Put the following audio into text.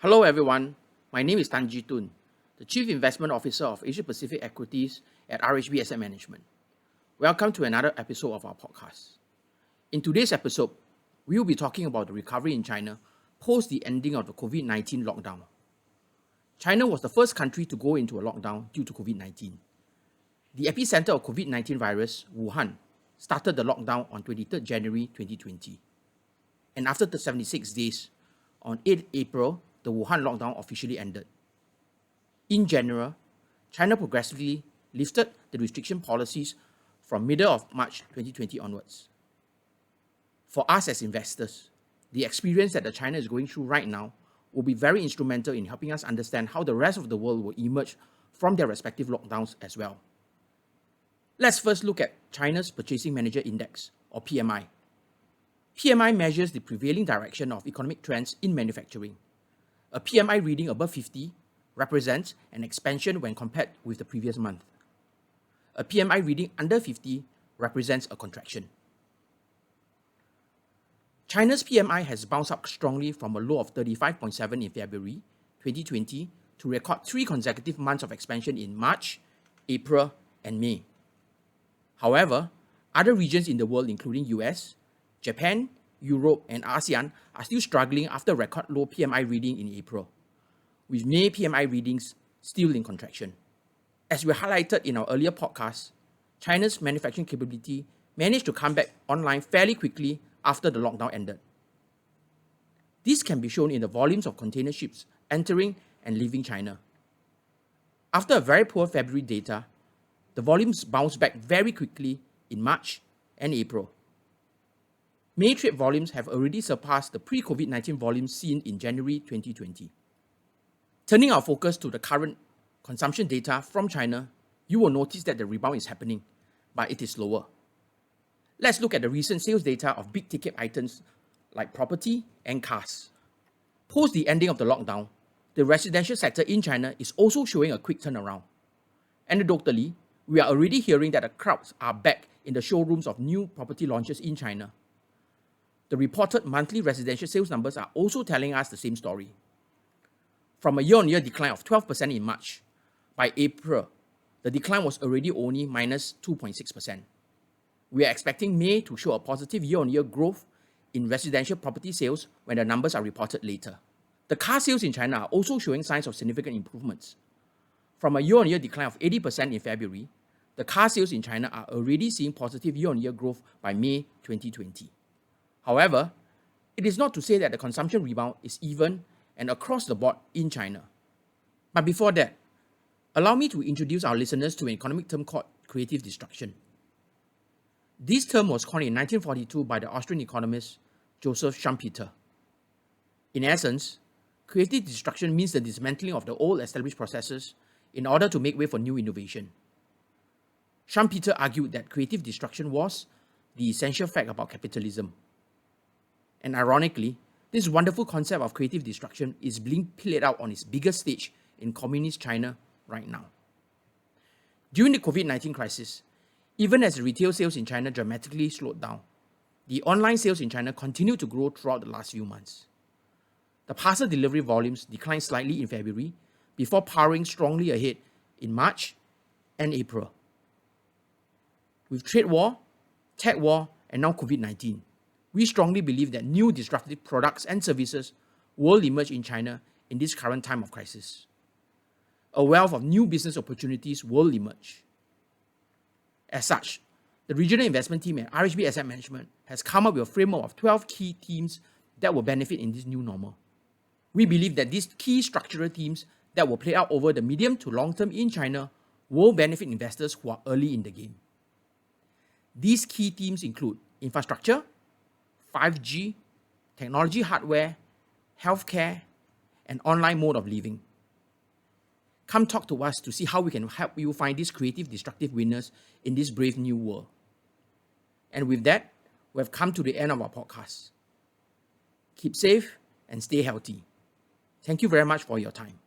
Hello everyone, my name is Toon, the Chief Investment Officer of Asia Pacific Equities at RHB Asset Management. Welcome to another episode of our podcast. In today's episode, we will be talking about the recovery in China post the ending of the COVID-19 lockdown. China was the first country to go into a lockdown due to COVID-19. The epicenter of COVID-19 virus, Wuhan, started the lockdown on 23rd January 2020. And after the 76 days, on 8 April, the Wuhan lockdown officially ended. In general, China progressively lifted the restriction policies from middle of March 2020 onwards. For us as investors, the experience that China is going through right now will be very instrumental in helping us understand how the rest of the world will emerge from their respective lockdowns as well. Let's first look at China's Purchasing Manager Index, or PMI. PMI measures the prevailing direction of economic trends in manufacturing. A PMI reading above 50 represents an expansion when compared with the previous month. A PMI reading under 50 represents a contraction. China's PMI has bounced up strongly from a low of 35.7 in February 2020 to record 3 consecutive months of expansion in March, April, and May. However, other regions in the world, including US, Japan, Europe, and ASEAN are still struggling after record low PMI reading in April, with May PMI readings still in contraction. As we highlighted in our earlier podcast, China's manufacturing capability managed to come back online fairly quickly after the lockdown ended. This can be shown in the volumes of container ships entering and leaving China. After a very poor February data, the volumes bounced back very quickly in March and April. May trade volumes have already surpassed the pre-COVID-19 volumes seen in January 2020. Turning our focus to the current consumption data from China, you will notice that the rebound is happening, but it is slower. Let's look at the recent sales data of big-ticket items like property and cars. Post the ending of the lockdown, the residential sector in China is also showing a quick turnaround. Anecdotally, we are already hearing that the crowds are back in the showrooms of new property launches in China. The reported monthly residential sales numbers are also telling us the same story. From a year-on-year decline of 12% in March, by April, the decline was already only minus 2.6%. We are expecting May to show a positive year-on-year growth in residential property sales when the numbers are reported later. The car sales in China are also showing signs of significant improvements. From a year-on-year decline of 80% in February, the car sales in China are already seeing positive year-on-year growth by May 2020. However, it is not to say that the consumption rebound is even and across the board in China. But before that, allow me to introduce our listeners to an economic term called creative destruction. This term was coined in 1942 by the Austrian economist Joseph Schumpeter. In essence, creative destruction means the dismantling of the old established processes in order to make way for new innovation. Schumpeter argued that creative destruction was the essential fact about capitalism. And ironically, this wonderful concept of creative destruction is being played out on its biggest stage in communist China right now. During the COVID-19 crisis, even as the retail sales in China dramatically slowed down, the online sales in China continued to grow throughout the last few months. The parcel delivery volumes declined slightly in February before powering strongly ahead in March and April. With trade war, tech war, and now COVID-19, we strongly believe that new disruptive products and services will emerge in China in this current time of crisis. A wealth of new business opportunities will emerge. As such, the regional investment team at RHB Asset Management has come up with a framework of 12 key themes that will benefit in this new normal. We believe that these key structural themes that will play out over the medium to long term in China will benefit investors who are early in the game. These key themes include infrastructure, 5G, technology hardware, healthcare, and online mode of living. Come talk to us to see how we can help you find these creative, destructive winners in this brave new world. And with that, we have come to the end of our podcast. Keep safe and stay healthy. Thank you very much for your time.